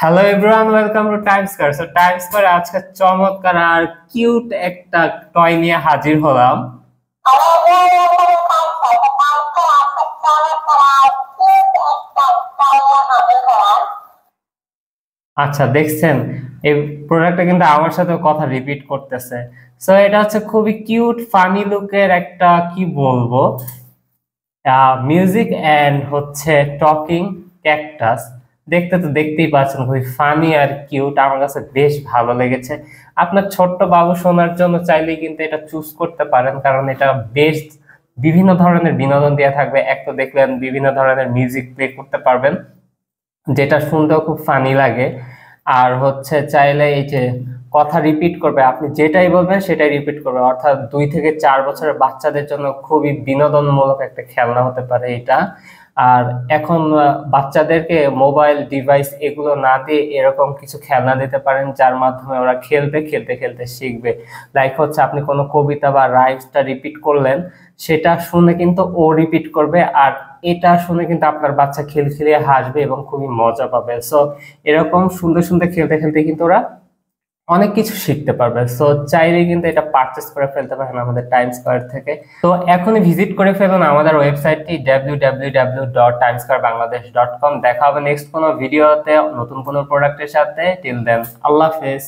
Hello everyone, welcome to Time Square. So Time স্কয়ারে আজকে চমৎকার আর কিউট একটা টয় নিয়ে হাজির হলাম। আচ্ছা, দেখছেন এই প্রোডাক্টটা কিন্তু আমার সাথে কথা রিপিট করতেছে। সো এটা হচ্ছে খুবই কিউট ফানি লুকের একটা, কি বলবো, মিউজিক এন্ড হচ্ছে টকিং ক্যাকটাস। দেখতে তো দেখতেই পাচ্ছেন, খুবই ফানি আর কিউট, আমার কাছে বেশ ভালো লেগেছে। আপনার ছোট্ট বাবু শোনার জন্য চাইলেই কিন্তু এটা চুজ করতে পারেন, কারণ এটা বেশ বিভিন্ন ধরনের বিনোদন দেওয়া থাকবে। এক তো দেখলেন বিভিন্ন ধরনের মিউজিক প্লে করতে পারবেন, যেটা শুনতেও খুব ফানি লাগে। আর হচ্ছে চাইলে এই যে কথা রিপিট করবে, আপনি যেটাই বলবেন সেটাই রিপিট করবে, অর্থাৎ 2 থেকে 4 বছরের বাচ্চাদের জন্য খুবই বিনোদনমূলক একটা খেলনা হতে পারে এটা। আর এখন বাচ্চাদেরকে মোবাইল ডিভাইস এগুলো না দিয়ে এরকম কিছু খেলনা দিতে পারেন, যার মাধ্যমে ওরা খেলতে খেলতে খেলতে শিখবে। লাইক হচ্ছে আপনি কোনো কবিতা বা রাইমসটা রিপিট করলেন, সেটা শুনে কিন্তু ও রিপিট করবে, আর এটা শুনে কিন্তু আপনার বাচ্চা খিলখিলিয়ে হাসবে এবং খুবই মজা পাবে। সো এরকম সুন্দর সুন্দর খেলতে খেলতে কিন্তু ওরা অনেক কিছু শিখতে পারবে। সো চাইলেই কিন্তু এটা পারচেস করে ফেলতে পারেন আমাদের টাইম স্কয়ার থেকে। তো এখনই ভিজিট করে ফেলুন আমাদের ওয়েবসাইটটি www.timesquarebangladesh.com। দেখা হবে নেক্সট কোনো ভিডিওতে নতুন কোনো প্রোডাক্টের সাথে। টিল দেন, আল্লাহ হাফেজ।